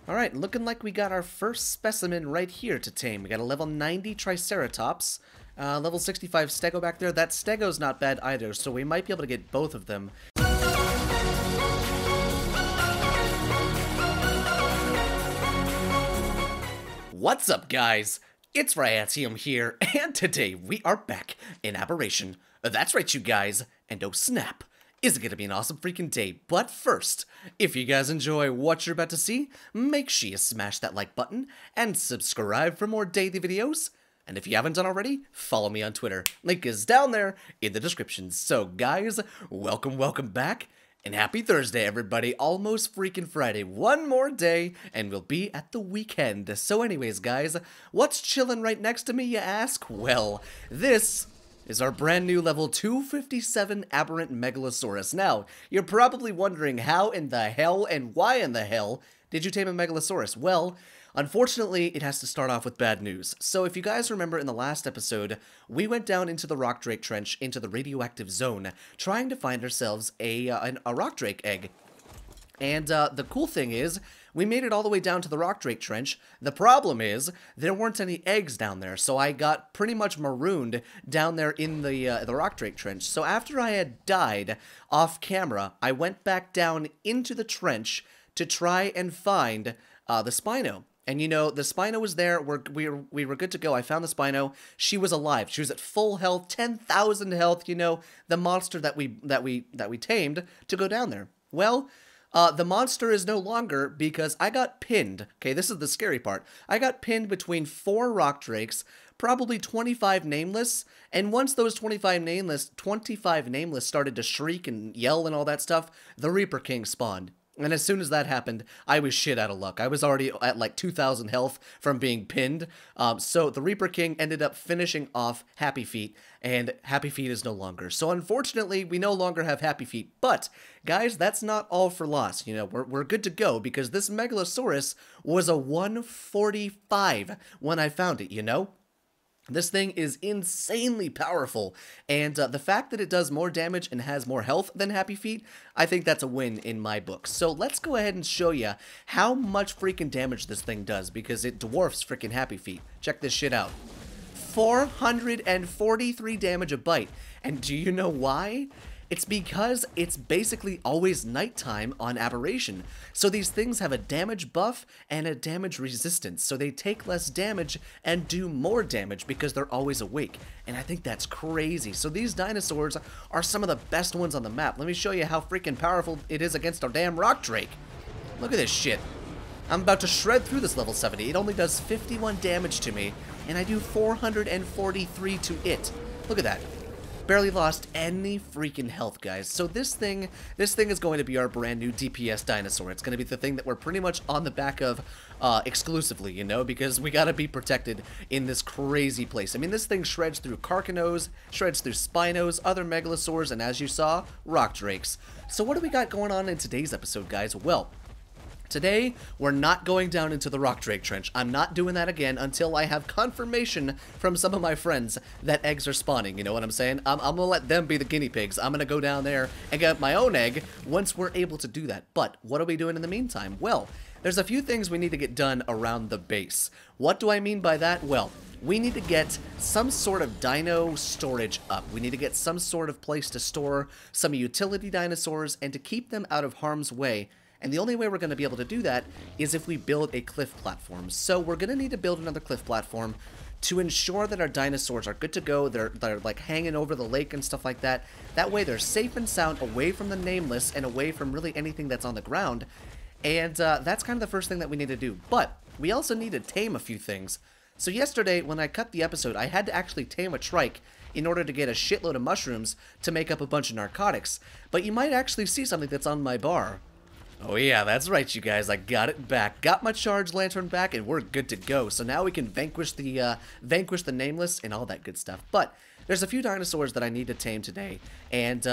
Alright, looking like we got our first specimen right here to tame. We got a level 90 Triceratops, level 65 Stego back there. That Stego's not bad either, so we might be able to get both of them. What's up, guys? It's Ryatium here, and today we are back in Aberration. That's right, you guys, and oh snap, is it gonna be an awesome freaking day. But first, if you guys enjoy what you're about to see, make sure you smash that like button and subscribe for more daily videos. And if you haven't done already, follow me on Twitter. Link is down there in the description. So guys, welcome back. And happy Thursday, everybody. Almost freaking Friday. One more day, and we'll be at the weekend. So anyways, guys, what's chilling right next to me, you ask? Well, this is our brand new level 257 Aberrant Megalosaurus. Now, you're probably wondering how in the hell and why in the hell did you tame a Megalosaurus? Well, unfortunately, it has to start off with bad news. So if you guys remember in the last episode, we went down into the rock drake trench, into the radioactive zone, trying to find ourselves a rock drake egg. And the cool thing is, we made it all the way down to the rock drake trench. The problem is, there weren't any eggs down there, so I got pretty much marooned down there in the rock drake trench. So after I had died off camera, I went back down into the trench to try and find the Spino. And you know, the Spino was there, we were good to go. I found the Spino, she was alive, she was at full health, 10,000 health, you know, the monster that we tamed to go down there. Well, the monster is no longer because I got pinned. Okay, this is the scary part. I got pinned between 4 rock drakes, probably 25 nameless, and once those 25 nameless started to shriek and yell and all that stuff, the Reaper King spawned. And as soon as that happened, I was shit out of luck. I was already at like 2,000 health from being pinned. So the Reaper King ended up finishing off Happy Feet, and Happy Feet is no longer. So unfortunately, we no longer have Happy Feet. But, guys, that's not all for loss. You know, we're good to go because this Megalosaurus was a 145 when I found it, you know? This thing is insanely powerful, and the fact that it does more damage and has more health than Happy Feet, I think that's a win in my book. So let's go ahead and show you how much freaking damage this thing does, because it dwarfs freaking Happy Feet. Check this shit out. 443 damage a bite, and do you know why? It's because it's basically always nighttime on Aberration. So these things have a damage buff and a damage resistance. So they take less damage and do more damage because they're always awake. And I think that's crazy. So these dinosaurs are some of the best ones on the map. Let me show you how freaking powerful it is against our damn rock drake. Look at this shit. I'm about to shred through this level 70. It only does 51 damage to me, and I do 443 to it. Look at that. Barely lost any freaking health, guys. So this thing is going to be our brand new DPS dinosaur. It's going to be the thing that we're pretty much on the back of exclusively, you know, because we got to be protected in this crazy place. I mean, this thing shreds through Carcanos, shreds through Spinos, other Megalosaurs, and as you saw, rock drakes. So what do we got going on in today's episode, guys? Well, today, we're not going down into the rock drake trench. I'm not doing that again until I have confirmation from some of my friends that eggs are spawning, you know what I'm saying? I'm gonna let them be the guinea pigs. I'm gonna go down there and get my own egg once we're able to do that. But what are we doing in the meantime? Well, there's a few things we need to get done around the base. What do I mean by that? Well, we need to get some sort of dino storage up. We need to get some sort of place to store some utility dinosaurs and to keep them out of harm's way. And the only way we're going to be able to do that is if we build a cliff platform. So we're going to need to build another cliff platform to ensure that our dinosaurs are good to go. They're like hanging over the lake and stuff like that. That way they're safe and sound away from the nameless and away from really anything that's on the ground. And that's kind of the first thing that we need to do. But we also need to tame a few things. So yesterday when I cut the episode, I had to actually tame a trike in order to get a shitload of mushrooms to make up a bunch of narcotics. But you might actually see something that's on my bar. Oh yeah, that's right, you guys. I got it back. Got my charged lantern back, and we're good to go. So now we can vanquish the nameless and all that good stuff. But there's a few dinosaurs that I need to tame today, and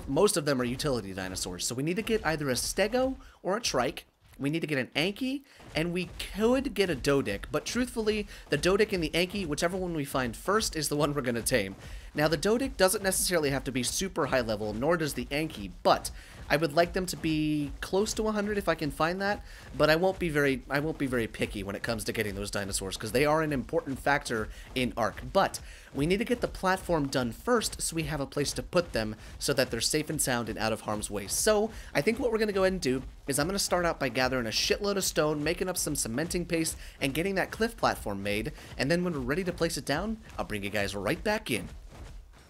most of them are utility dinosaurs. So we need to get either a Stego or a Trike. We need to get an Anki, and we could get a Dodic, but truthfully, the Dodic and the Anki, whichever one we find first, is the one we're going to tame. Now, the Dodic doesn't necessarily have to be super high level, nor does the Anki, but I would like them to be close to 100 if I can find that, but I won't be very picky when it comes to getting those dinosaurs, because they are an important factor in Ark. But we need to get the platform done first so we have a place to put them so that they're safe and sound and out of harm's way. So I think what we're going to go ahead and do is I'm going to start out by gathering a shitload of stone, making up some cementing paste, and getting that cliff platform made, and then when we're ready to place it down, I'll bring you guys right back in.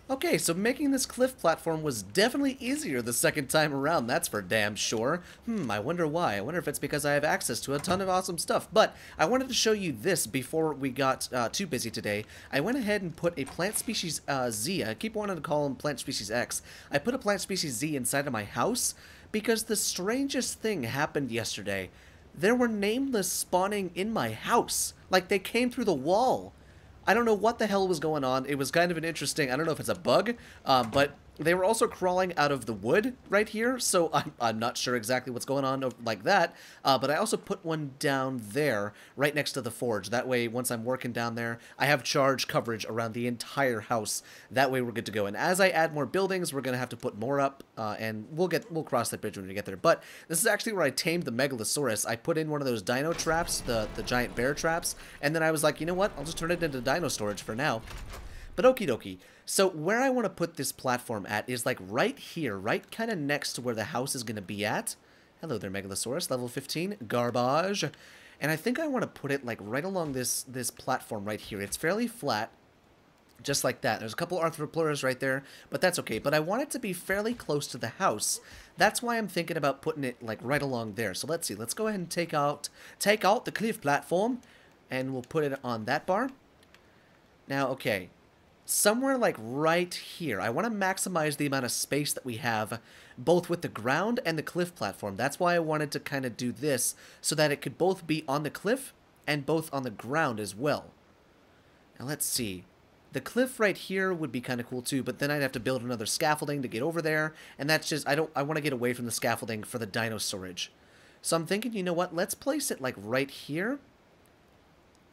Okay, so making this cliff platform was definitely easier the second time around, that's for damn sure. I wonder why. I wonder if it's because I have access to a ton of awesome stuff. But I wanted to show you this before we got too busy today. I went ahead and put a plant species Z, I keep wanting to call him plant species X. I put a plant species Z inside of my house because the strangest thing happened yesterday. There were nameless spawning in my house. Like, they came through the wall. I don't know what the hell was going on. It was kind of an interesting, I don't know if it's a bug, but they were also crawling out of the wood right here, so I'm not sure exactly what's going on like that, but I also put one down there right next to the forge. That way, once I'm working down there, I have charge coverage around the entire house. That way we're good to go. And as I add more buildings, we're going to have to put more up, and we'll cross that bridge when we get there. But this is actually where I tamed the Megalosaurus. I put in one of those dino traps, the giant bear traps, and then I was like, you know what, I'll just turn it into dino storage for now. But okie dokie. So where I want to put this platform at is like right here, right kind of next to where the house is going to be at. Hello there, Megalosaurus, level 15, garbage. And I think I want to put it like right along this platform right here. It's fairly flat, just like that. There's a couple arthropleuras right there, but that's okay. But I want it to be fairly close to the house. That's why I'm thinking about putting it like right along there. So let's see. Let's go ahead and take out the cliff platform, and we'll put it on that bar. Now, okay. Somewhere like right here, I want to maximize the amount of space that we have, both with the ground and the cliff platform. That's why I wanted to kind of do this, so that it could both be on the cliff and both on the ground as well. Now let's see. The cliff right here would be kind of cool too, but then I'd have to build another scaffolding to get over there, and that's just, I want to get away from the scaffolding for the dino storage. So I'm thinking, you know what, let's place it like right here.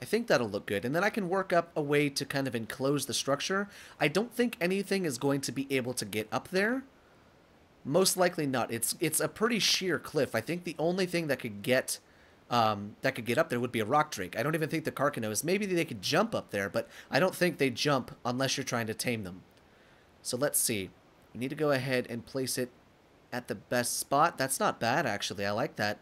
I think that'll look good, and then I can work up a way to kind of enclose the structure. I don't think anything is going to be able to get up there. Most likely not. It's a pretty sheer cliff. I think the only thing that could get up there would be a rock drake. I don't even think the Carcanos. Maybe they could jump up there, but I don't think they jump unless you're trying to tame them. So let's see. We need to go ahead and place it at the best spot. That's not bad, actually. I like that.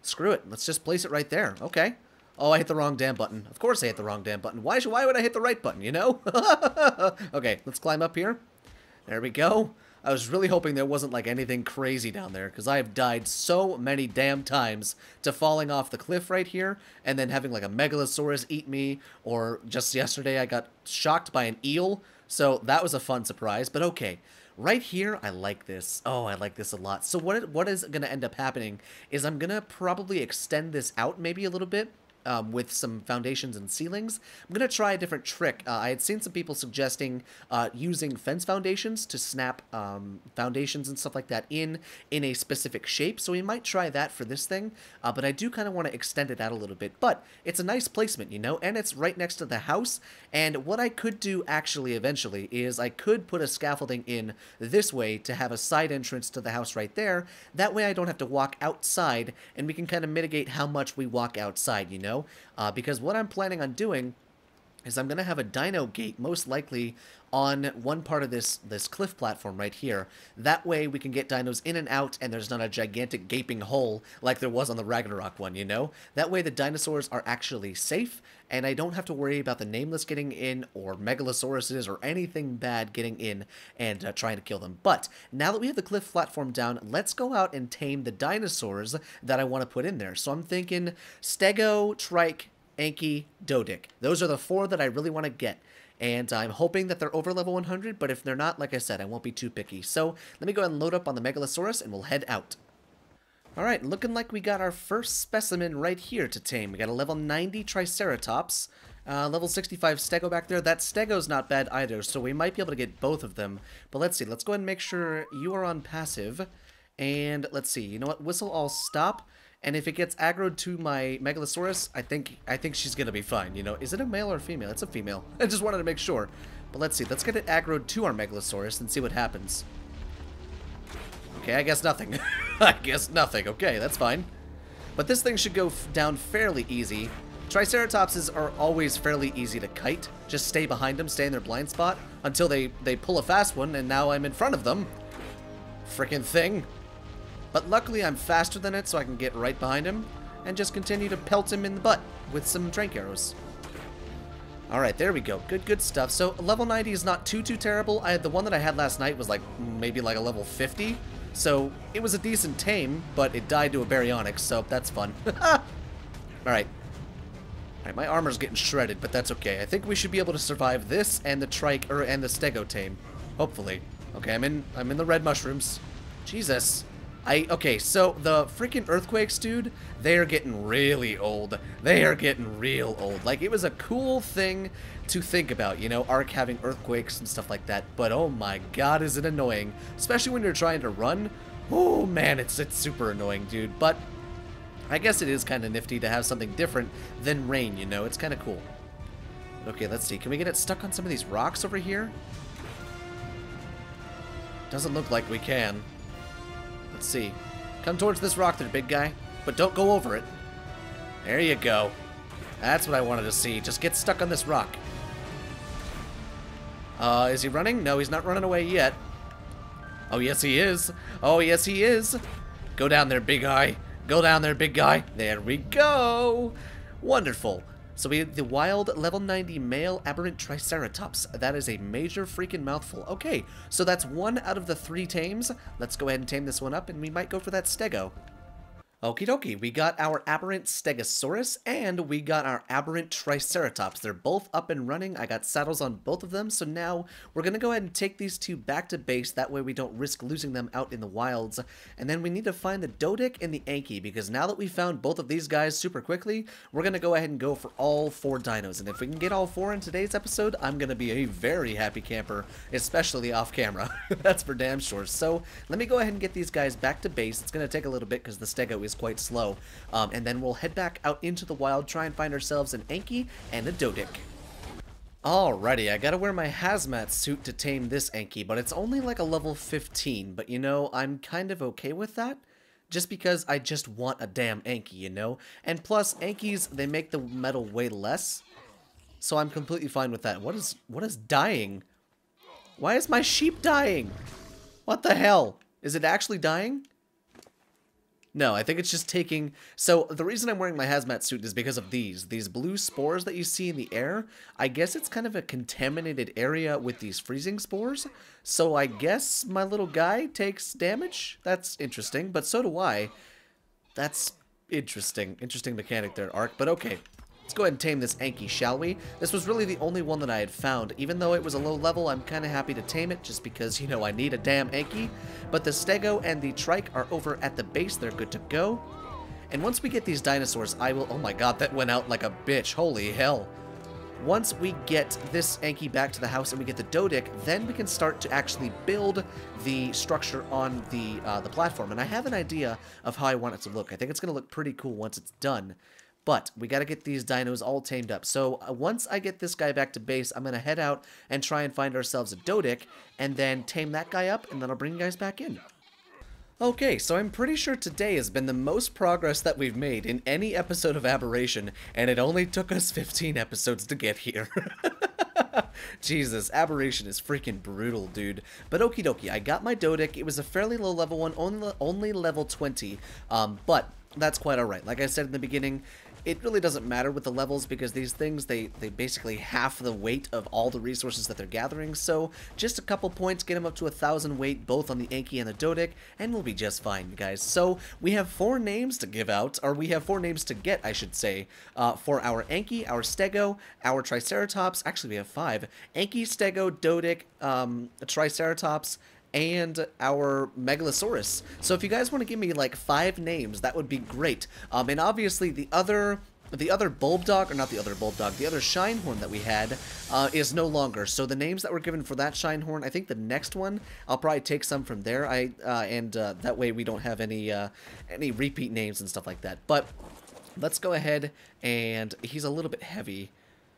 Screw it. Let's just place it right there. Okay. Oh, I hit the wrong damn button. Of course I hit the wrong damn button. Why would I hit the right button, you know? Okay, let's climb up here. There we go. I was really hoping there wasn't like anything crazy down there, because I have died so many damn times to falling off the cliff right here, and then having like a Megalosaurus eat me, or just yesterday I got shocked by an eel, so that was a fun surprise, but okay. Right here, I like this. Oh, I like this a lot. So what is going to end up happening is I'm going to probably extend this out maybe a little bit. With some foundations and ceilings. I'm going to try a different trick. I had seen some people suggesting using fence foundations to snap foundations and stuff like that in a specific shape, so we might try that for this thing, but I do kind of want to extend it out a little bit. But it's a nice placement, you know, and it's right next to the house, and what I could do actually eventually is I could put a scaffolding in this way to have a side entrance to the house right there. That way I don't have to walk outside, and we can kind of mitigate how much we walk outside, you know? Because what I'm planning on doing is I'm going to have a dino gate, most likely on one part of this cliff platform right here. That way we can get dinos in and out, and there's not a gigantic gaping hole like there was on the Ragnarok one, you know? That way the dinosaurs are actually safe, and I don't have to worry about the Nameless getting in, or Megalosauruses, or anything bad getting in and trying to kill them. But now that we have the cliff platform down, let's go out and tame the dinosaurs that I want to put in there. So I'm thinking Stego, Trike, Anki, Dodic. Those are the 4 that I really want to get. And I'm hoping that they're over level 100, but if they're not, like I said, I won't be too picky. So let me go ahead and load up on the Megalosaurus, and we'll head out. Alright, looking like we got our first specimen right here to tame. We got a level 90 Triceratops, level 65 Stego back there. That Stego's not bad either, so we might be able to get both of them. But let's see, let's go ahead and make sure you are on passive. And let's see, you know what, whistle all stop. And if it gets aggroed to my Megalosaurus, I think she's gonna be fine, you know. Is it a male or a female? It's a female. I just wanted to make sure. But let's see, let's get it aggroed to our Megalosaurus and see what happens. Okay, I guess nothing. I guess nothing. Okay, that's fine. But this thing should go down fairly easy. Triceratopses are always fairly easy to kite. Just stay behind them, stay in their blind spot, until they pull a fast one, and now I'm in front of them. Frickin' thing. But luckily I'm faster than it, so I can get right behind him, and just continue to pelt him in the butt with some trank arrows. Alright, there we go. Good stuff. So, level 90 is not too terrible. The one that I had last night was like, maybe like a level 50. So, it was a decent tame, but it died to a baryonyx, so that's fun. Alright. Alright, my armor's getting shredded, but that's okay. I think we should be able to survive this and the and the stego tame. Hopefully. Okay, I'm in the red mushrooms. Jesus. Okay, so the freaking earthquakes, dude, they are getting really old. They are getting real old. Like, it was a cool thing to think about, you know, Ark having earthquakes and stuff like that. But oh my god, is it annoying. Especially when you're trying to run. Oh man, it's super annoying, dude. But I guess it is kind of nifty to have something different than rain, you know. It's kind of cool. Okay, let's see. Can we get it stuck on some of these rocks over here? Doesn't look like we can. Let's see. Come towards this rock there, big guy. But don't go over it. There you go. That's what I wanted to see. Just get stuck on this rock. Is he running? No, he's not running away yet. Oh, yes, he is. Oh, yes, he is. Go down there, big guy. Go down there, big guy. There we go. Wonderful. So we have the wild level 90 male aberrant triceratops. That is a major freaking mouthful. Okay, so that's 1 out of the 3 tames. Let's go ahead and tame this one up, and we might go for that stego. Okie dokie, we got our aberrant stegosaurus, and we got our aberrant triceratops. They're both up and running. I got saddles on both of them, so now we're going to go ahead and take these 2 back to base. That way we don't risk losing them out in the wilds. And then we need to find the Dodic and the Anki, because now that we found both of these guys super quickly, we're going to go ahead and go for all 4 dinos. And if we can get all 4 in today's episode, I'm going to be a very happy camper, especially off camera. That's for damn sure. So let me go ahead and get these guys back to base. It's going to take a little bit because the stego is quite slow, and then we'll head back out into the wild, try and find ourselves an Anki and a Dodic. Alrighty, I gotta wear my hazmat suit to tame this Anki, but it's only like a level 15, but you know, I'm kind of okay with that, just because I just want a damn Anki, you know? And plus, Ankis, they make the metal weigh less, so I'm completely fine with that. What is dying? Why is my sheep dying? What the hell? Is it actually dying? No, I think it's just taking... So, the reason I'm wearing my hazmat suit is because of these blue spores that you see in the air. I guess it's kind of a contaminated area with these freezing spores. So, I guess my little guy takes damage? That's interesting, but so do I. That's interesting. Interesting mechanic there, Ark, but okay. Let's go ahead and tame this Anki, shall we? This was really the only one that I had found. Even though it was a low level, I'm kind of happy to tame it just because, you know, I need a damn Anki. But the stego and the trike are over at the base. They're good to go. And once we get these dinosaurs, I will... Oh my god, that went out like a bitch. Holy hell. Once we get this Anki back to the house and we get the Dodic, then we can start to actually build the structure on the platform. And I have an idea of how I want it to look. I think it's going to look pretty cool once it's done. But we got to get these dinos all tamed up. So once I get this guy back to base, I'm going to head out and try and find ourselves a Dodic, and then tame that guy up, and then I'll bring you guys back in. Okay, so I'm pretty sure today has been the most progress that we've made in any episode of Aberration, and it only took us 15 episodes to get here. Jesus, Aberration is freaking brutal, dude. But okie dokie, I got my Dodic. It was a fairly low level one, only level 20, but that's quite alright. Like I said in the beginning, it really doesn't matter with the levels because these things, they basically half the weight of all the resources that they're gathering, so just a couple points, get them up to 1,000 weight, both on the Anki and the Dodic, and we'll be just fine, you guys. So we have 4 names to give out, or we have 4 names to get, I should say, for our Anki, our Stego, our Triceratops. Actually, we have 5. Anki, Stego, Dodic, Triceratops, and our Megalosaurus. So if you guys want to give me like 5 names, that would be great. And obviously the other bulb dog, or not the other bulb dog, the other Shinehorn that we had is no longer. So the names that were given for that Shinehorn, I think the next one I'll probably take some from there. And that way we don't have any repeat names and stuff like that. But let's go ahead, and he's a little bit heavy.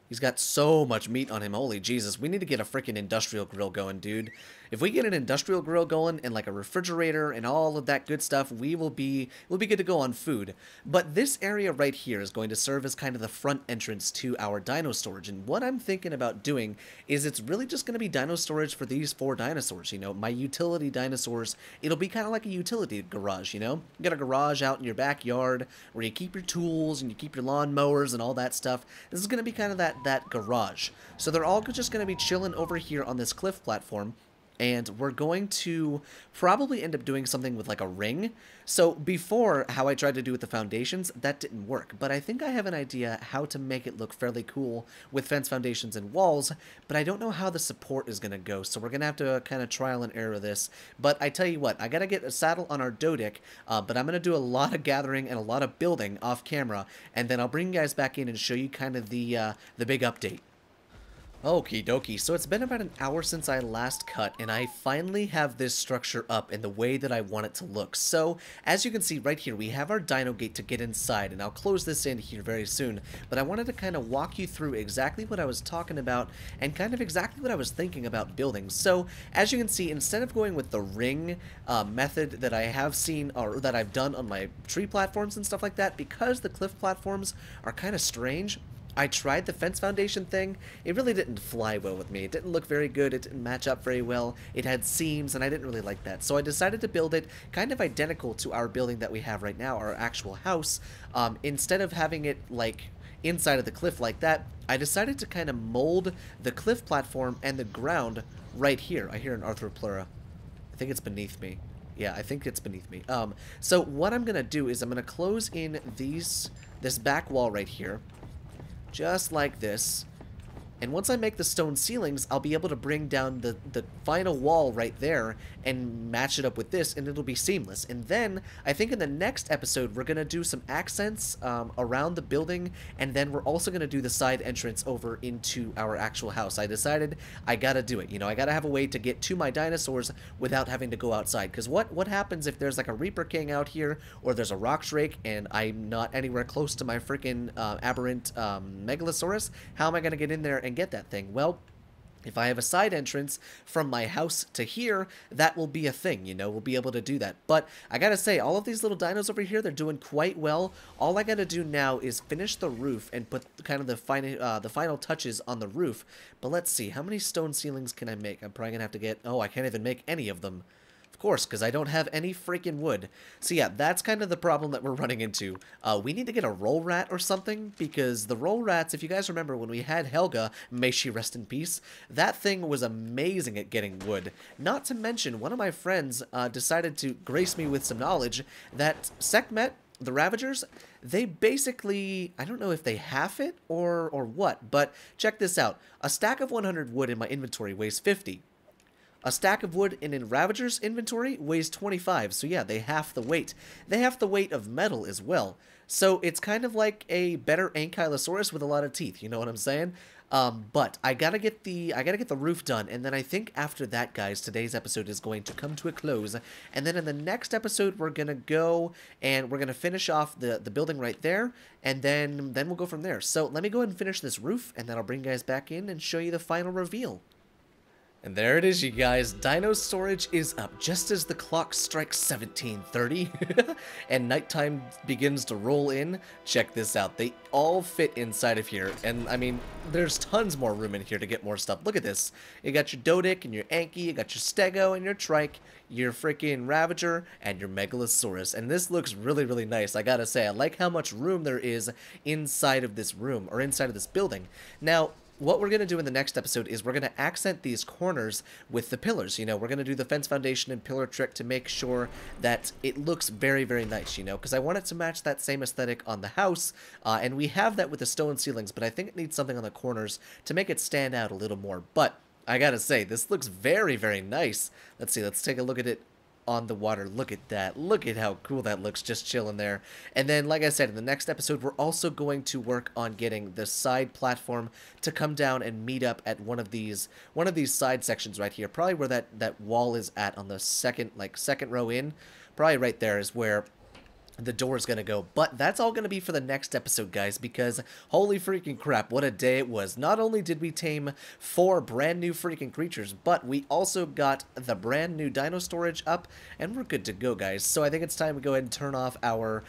He's got so much meat on him. Holy Jesus. We need to get a freaking industrial grill going, dude. If we get an industrial grill going and like a refrigerator and all of that good stuff, we'll be good to go on food. But this area right here is going to serve as kind of the front entrance to our dino storage. And what I'm thinking about doing is it's really just going to be dino storage for these 4 dinosaurs. You know, my utility dinosaurs. It'll be kind of like a utility garage, you know? You got a garage out in your backyard where you keep your tools and you keep your lawnmowers and all that stuff. This is going to be kind of that garage. So they're all just going to be chilling over here on this cliff platform. And we're going to probably end up doing something with like a ring. So before, how I tried to do with the foundations, that didn't work. But I think I have an idea how to make it look fairly cool with fence foundations and walls. But I don't know how the support is going to go. So we're going to have to kind of trial and error this. But I tell you what, I got to get a saddle on our Dodic. But I'm going to do a lot of gathering and a lot of building off camera. And then I'll bring you guys back in and show you kind of the big update. Okie dokie, so it's been about an hour since I last cut, and I finally have this structure up in the way that I want it to look. So, as you can see right here, we have our dino gate to get inside, and I'll close this in here very soon, but I wanted to kind of walk you through exactly what I was talking about, and kind of exactly what I was thinking about building. So, as you can see, instead of going with the ring method that I have seen, or that I've done on my tree platforms and stuff like that, because the cliff platforms are kind of strange, I tried the fence foundation thing. It really didn't fly well with me. It didn't look very good. It didn't match up very well. It had seams, and I didn't really like that. So I decided to build it kind of identical to our building that we have right now, our actual house. Instead of having it like inside of the cliff like that, I decided to kind of mold the cliff platform and the ground right here. I hear an arthropleura. I think it's beneath me. Yeah, I think it's beneath me. So what I'm going to do is I'm going to close in this back wall right here. Just like this. And once I make the stone ceilings, I'll be able to bring down the final wall right there and match it up with this, and it'll be seamless. And then, I think in the next episode, we're going to do some accents around the building, and then we're also going to do the side entrance over into our actual house. I decided I gotta do it. You know, I gotta have a way to get to my dinosaurs without having to go outside. Because what happens if there's like a Reaper King out here, or there's a rock drake, and I'm not anywhere close to my freaking aberrant Megalosaurus? How am I going to get in there and get that thing? Well, if I have a side entrance from my house to here, that will be a thing, you know, we'll be able to do that. But I gotta say, all of these little dinos over here, they're doing quite well. All I gotta do now is finish the roof and put kind of the final touches on the roof. But let's see, how many stone ceilings can I make? I'm probably gonna have to get, oh, I can't even make any of them. Of course, because I don't have any freaking wood. So yeah, that's kind of the problem that we're running into. We need to get a roll rat or something, because the roll rats, if you guys remember when we had Helga, may she rest in peace, that thing was amazing at getting wood. Not to mention, one of my friends decided to grace me with some knowledge that Sekhmet, the Ravagers, they basically, I don't know if they half it or what, but check this out. A stack of 100 wood in my inventory weighs 50. A stack of wood in a Ravager's inventory weighs 25, so yeah, they half the weight. They half the weight of metal as well. So it's kind of like a better Ankylosaurus with a lot of teeth, you know what I'm saying? But I gotta get the roof done, and then I think after that, guys, today's episode is going to come to a close. And then in the next episode, we're gonna go and we're gonna finish off the building right there, and then we'll go from there. So let me go ahead and finish this roof, and then I'll bring you guys back in and show you the final reveal. And there it is, you guys. Dino storage is up just as the clock strikes 17:30 and nighttime begins to roll in. Check this out. They all fit inside of here. And, I mean, there's tons more room in here to get more stuff. Look at this. You got your Dodic and your Anky, you got your Stego and your Trike, your freaking Ravager, and your Megalosaurus. And this looks really, really nice. I gotta say, I like how much room there is inside of this room, or inside of this building. Now, what we're going to do in the next episode is we're going to accent these corners with the pillars. You know, we're going to do the fence foundation and pillar trick to make sure that it looks very, very nice, you know, because I want it to match that same aesthetic on the house, and we have that with the stone ceilings, but I think it needs something on the corners to make it stand out a little more. But I gotta say, this looks very, very nice. Let's see, let's take a look at it on the water. Look at that. Look at how cool that looks, just chilling there. And then, like I said, in the next episode, we're also going to work on getting the side platform to come down and meet up at one of these side sections right here. Probably where that wall is at on the second row in. Probably right there is where the door is gonna go. But that's all gonna be for the next episode, guys, because holy freaking crap, what a day it was. Not only did we tame 4 brand new freaking creatures, but we also got the brand new dino storage up, and we're good to go, guys. So I think it's time to go ahead and turn off our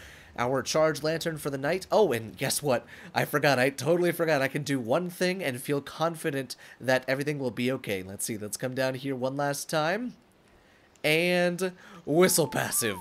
charge lantern for the night. Oh, and guess what? I totally forgot. I can do one thing and feel confident that everything will be okay. Let's see, let's come down here one last time. And whistle passive.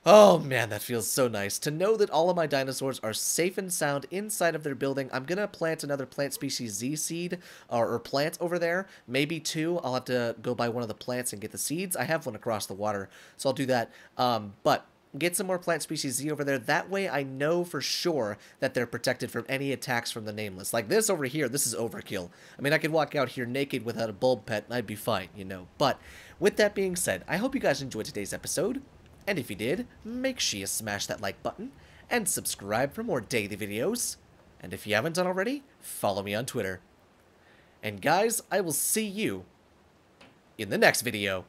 Oh man, that feels so nice. To know that all of my dinosaurs are safe and sound inside of their building, I'm gonna plant another plant species Z seed, or plant over there. Maybe 2. I'll have to go buy one of the plants and get the seeds. I have one across the water, so I'll do that. But get some more plant species Z over there. That way I know for sure that they're protected from any attacks from the Nameless. Like this over here, this is overkill. I mean, I could walk out here naked without a bulb pet and I'd be fine, you know. But with that being said, I hope you guys enjoyed today's episode. And if you did, make sure you smash that like button and subscribe for more daily videos. And if you haven't done already, follow me on Twitter. And guys, I will see you in the next video.